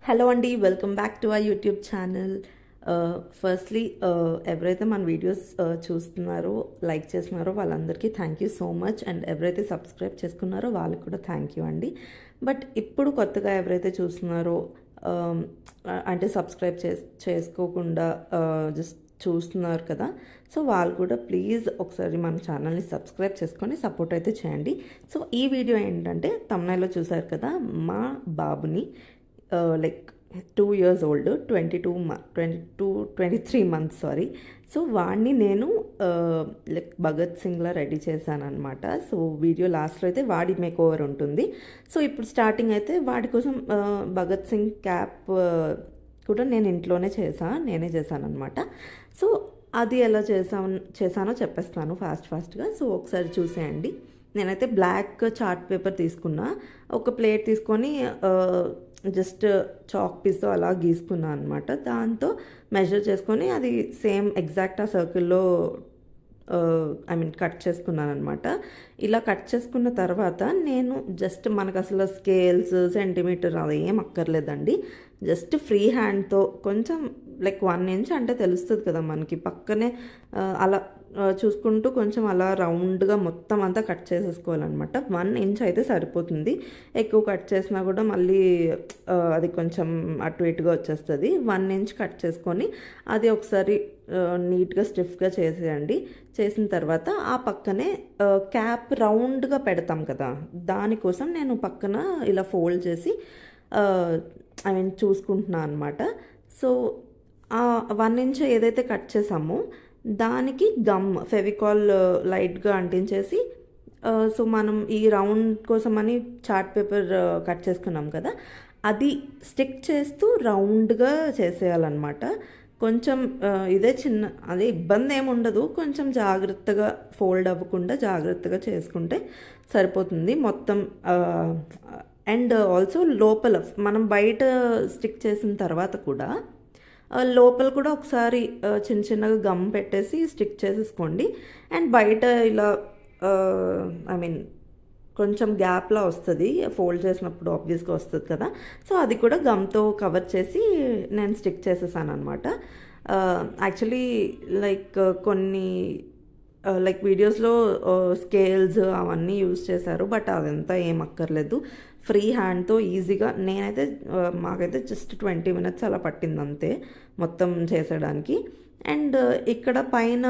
Hello అండి, welcome back to our YouTube channel. Firstly ఎవరైతే మన వీడియోస్ చూస్తున్నారో, లైక్ చేస్తున్నారో వాళ్ళందరికీ thank you so much. And ఎవరైతే సబ్స్క్రైబ్ చేసుకున్నారో వాళ్ళకి కూడా థ్యాంక్ యూ అండి. బట్ ఇప్పుడు కొత్తగా ఎవరైతే చూస్తున్నారో, అంటే సబ్స్క్రైబ్ చేసుకోకుండా జస్ట్ చూస్తున్నారు కదా, సో వాళ్ళు కూడా ప్లీజ్ ఒకసారి మన ఛానల్ని సబ్స్క్రైబ్ చేసుకొని సపోర్ట్ అయితే చేయండి. సో ఈ వీడియో ఏంటంటే, తమ్నైల్లో చూసారు కదా, మా బాబుని like 2 years old, 23 months sorry. So వాడిని నేను లైక్ భగత్ సింగ్లా రెడీ చేశాను అనమాట. సో వీడియో లాస్ట్లో అయితే వాడి మేక్ ఓవర్ ఉంటుంది. సో ఇప్పుడు స్టార్టింగ్ అయితే వాడి కోసం భగత్ సింగ్ క్యాప్ కూడా నేను ఇంట్లోనే నేనే చేశాను అనమాట. సో అది ఎలా చేశానో చెప్పేస్తాను ఫాస్ట్గా. సో ఒకసారి చూసేయండి. నేనైతే బ్లాక్ చార్ట్ పేపర్ తీసుకున్నా, ఒక ప్లేట్ తీసుకొని జస్ట్ చాక్ పీస్తో అలా గీసుకున్నాను అనమాట. దాంతో మెజర్ చేసుకొని అది సేమ్ ఎగ్జాక్ట్ ఆ సర్కిల్లో కట్ చేసుకున్నాను అనమాట. ఇలా కట్ చేసుకున్న తర్వాత నేను జస్ట్ మనకు అసలు స్కేల్స్, సెంటీమీటర్ అది ఏం అక్కర్లేదండి. జస్ట్ ఫ్రీ హ్యాండ్తో కొంచెం లైక్ 1 inch అంటే తెలుస్తుంది కదా మనకి, పక్కనే అలా చూసుకుంటూ కొంచెం అలా రౌండ్గా మొత్తం అంతా కట్ చేసేసుకోవాలన్నమాట. 1 inch అయితే సరిపోతుంది. ఎక్కువ కట్ చేసినా కూడా మళ్ళీ అది కొంచెం అటు ఇటుగా వచ్చేస్తుంది. 1 inch కట్ చేసుకొని అది ఒకసారి నీట్గా స్టిఫ్గా చేసేయండి. చేసిన తర్వాత ఆ పక్కనే క్యాప్ రౌండ్గా పెడతాం కదా, దానికోసం నేను పక్కన ఇలా ఫోల్డ్ చేసి చూసుకుంటున్నాను అనమాట. సో 1 inch ఏదైతే కట్ చేసామో దానికి ఫెవికాల్ లైట్గా అంటించేసి, సో మనం ఈ రౌండ్ కోసం అని చార్ట్ పేపర్ కట్ చేసుకున్నాం కదా, అది స్టిక్ చేస్తూ రౌండ్గా చేసేయాలన్నమాట. కొంచెం ఇదే అదే ఇబ్బంది ఏమి ఉండదు, కొంచెం జాగ్రత్తగా ఫోల్డ్ అవ్వకుండా జాగ్రత్తగా చేసుకుంటే సరిపోతుంది మొత్తం. అండ్ ఆల్సో లోపల మనం బయట స్టిక్ చేసిన తర్వాత కూడా లోపల కూడా ఒకసారి చిన్నగా గమ్ పెట్టేసి స్టిక్ చేసేసుకోండి. అండ్ బయట ఇలా కొంచెం గ్యాప్లా వస్తుంది, ఫోల్డ్ చేసినప్పుడు ఆబ్వియస్గా వస్తుంది కదా, సో అది కూడా గమ్తో కవర్ చేసి నేను స్టిక్ చేసేసాను అనమాట. యాక్చువల్లీ లైక్ కొన్ని లైక్ వీడియోస్లో స్కేల్స్ అవన్నీ యూజ్ చేశారు, బట్ అదంతా ఏం అక్కర్లేదు. ఫ్రీ హ్యాండ్తో ఈజీగా, నేనైతే మాకైతే జస్ట్ 20 minutes అలా పట్టింది అంతే మొత్తం చేసేయడానికి. అండ్ ఇక్కడ పైన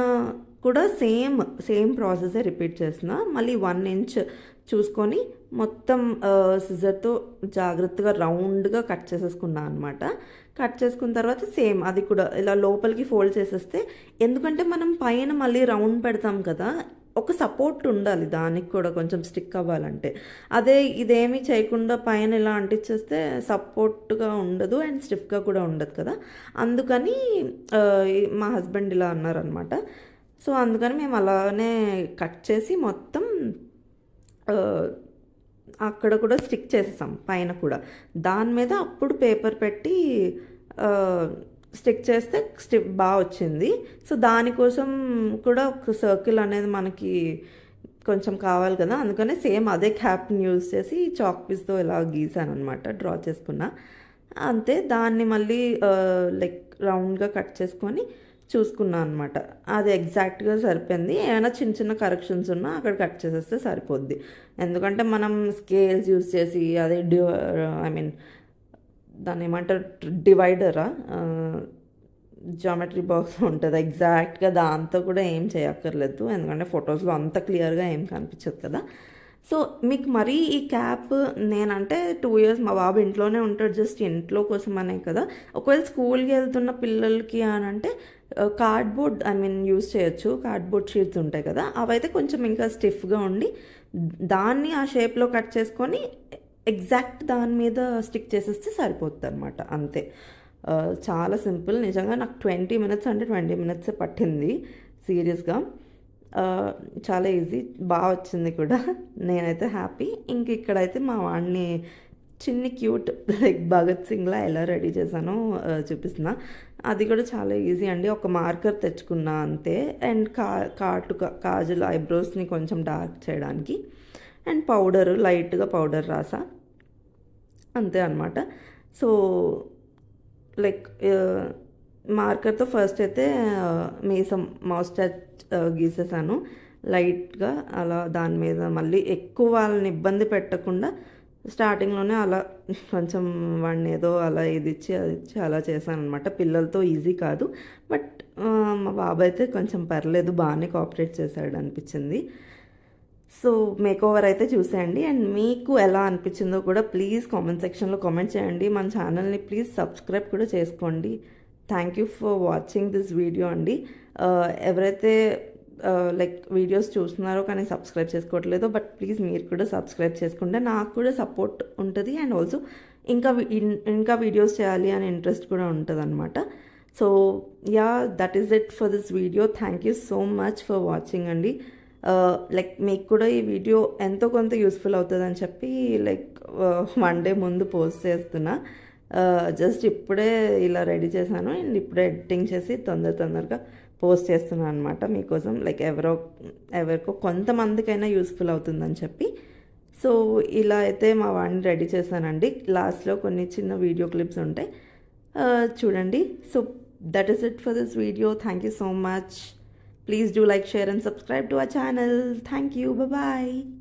కూడా సేమ్ ప్రాసెసే రిపీట్ చేసిన, మళ్ళీ 1 inch చూసుకొని మొత్తం సిజర్తో జాగ్రత్తగా రౌండ్గా కట్ చేసేసుకున్నాను అనమాట. కట్ చేసుకున్న తర్వాత సేమ్ అది కూడా ఇలా లోపలికి ఫోల్డ్ చేసేస్తే, ఎందుకంటే మనం పైన మళ్ళీ రౌండ్ పెడతాం కదా, ఒక సపోర్ట్ ఉండాలి దానికి కూడా కొంచెం స్టిక్ అవ్వాలంటే. అదే ఇదేమీ చేయకుండా పైన ఇలా అంటించేస్తే సపోర్ట్గా ఉండదు అండ్ స్టిఫ్గా కూడా ఉండదు కదా. అందుకని మా హస్బెండ్ ఇలా అన్నారనమాట. సో అందుకని మేము అలానే కట్ చేసి మొత్తం అక్కడ కూడా స్టిక్ చేసేసాం పైన కూడా. దాని మీద అప్పుడు పేపర్ పెట్టి స్టిక్ చేస్తే బాగా వచ్చింది. సో దానికోసం కూడా ఒక సర్కిల్ అనేది మనకి కొంచెం కావాలి కదా, అందుకనే సేమ్ అదే క్యాప్ని యూజ్ చేసి చాక్ పీస్తో ఇలా గీసాను అనమాట, డ్రా చేసుకున్నా అంతే. దాన్ని మళ్ళీ లైక్ రౌండ్గా కట్ చేసుకొని చూసుకున్నాను అనమాట. అది ఎగ్జాక్ట్గా సరిపోయింది. ఏమైనా చిన్న కరెక్షన్స్ ఉన్నా అక్కడ కట్ చేసేస్తే సరిపోద్ది. ఎందుకంటే మనం స్కేల్స్ యూజ్ చేసి అదే దాన్ని ఏమంటారు, డివైడరా, జామెట్రీ బాక్స్ ఉంటుంది ఎగ్జాక్ట్గా, దాంతో కూడా ఏం చేయక్కర్లేదు, ఎందుకంటే ఫొటోస్లో అంత క్లియర్గా ఏం కనిపించదు కదా. సో మీకు మరీ ఈ క్యాప్, నేనంటే 2 years మా బాబు ఇంట్లోనే ఉంటాడు, జస్ట్ ఇంట్లో కోసం అనే కదా. ఒకవేళ స్కూల్కి వెళ్తున్న పిల్లలకి అని అంటే కార్డ్బోర్డ్ యూజ్ చేయొచ్చు. కార్డ్బోర్డ్ షీట్స్ ఉంటాయి కదా, అవైతే కొంచెం ఇంకా స్టిఫ్గా ఉండి దాన్ని ఆ షేప్లో కట్ చేసుకొని ఎగ్జాక్ట్ దాని మీద స్టిక్ చేసేస్తే సరిపోతుంది అనమాట, అంతే. చాలా సింపుల్. నిజంగా నాకు 20 minutes అంటే 20 minutes పట్టింది సీరియస్గా. చాలా ఈజీ, బాగా వచ్చింది కూడా, నేనైతే హ్యాపీ. ఇంక ఇక్కడైతే మా వాడిని క్యూట్ లైక్ భగత్ సింగ్లా ఎలా రెడీ చేశానో చూపిస్తున్నా. అది కూడా చాలా ఈజీ అండి. ఒక మార్కర్ తెచ్చుకున్నా అంతే, అండ్ కాజల్ ఐబ్రోస్ని కొంచెం డార్క్ చేయడానికి, అండ్ లైట్గా పౌడర్ రాసా అంతే అనమాట. సో లైక్ మార్కర్తో ఫస్ట్ అయితే మీసం మౌస్టాచ్ గీసేసాను లైట్గా అలా. దాని మీద మళ్ళీ ఎక్కువ వాళ్ళని ఇబ్బంది పెట్టకుండా స్టార్టింగ్లోనే అలా కొంచెం వాడిని ఏదో అలా ఇది ఇచ్చి అది ఇచ్చి అలా చేశాను అనమాట. పిల్లలతో ఈజీ కాదు, బట్ మా బాబాయ్ అయితే కొంచెం పర్లేదు, బాగానే కోఆపరేట్ చేశాడు అనిపించింది. సో మేకోవర్ అయితే చూసేయండి, అండ్ మీకు ఎలా అనిపించిందో కూడా ప్లీజ్ కామెంట్ సెక్షన్లో కామెంట్ చేయండి. మన ఛానల్ని ప్లీజ్ సబ్స్క్రైబ్ కూడా చేసుకోండి. Thank you for watching this video అండి. ఎవరైతే లైక్ వీడియోస్ చూస్తున్నారో కానీ సబ్స్క్రైబ్ చేసుకోవట్లేదో, బట్ ప్లీజ్ మీరు కూడా సబ్స్క్రైబ్ చేసుకుంటే నాకు కూడా సపోర్ట్ ఉంటుంది, అండ్ ఆల్సో ఇంకా వీడియోస్ చేయాలి అనే ఇంట్రెస్ట్ కూడా ఉంటుంది అనమాట. So yeah, that is it for this video. Thank you so much for watching అండి. లైక్ మీకు కూడా ఈ వీడియో ఎంతో కొంత యూస్ఫుల్ అవుతుందని చెప్పి లైక్ 1 డే ముందు పోస్ట్ చేస్తున్నా. జస్ట్ ఇప్పుడే ఇలా రెడీ చేశాను, అండ్ ఇప్పుడే ఎడిటింగ్ చేసి తొందరగా పోస్ట్ చేస్తున్నాను అనమాట మీకోసం. లైక్ ఎవరికో కొంతమందికైనా యూస్ఫుల్ అవుతుందని చెప్పి. సో ఇలా అయితే మా వాడిని రెడీ చేశానండి. లాస్ట్లో కొన్ని చిన్న వీడియో క్లిప్స్ ఉంటాయి, చూడండి. So that is it for this video. Thank you so much. Please do like, share and subscribe to our channel. Thank you. Bye-bye.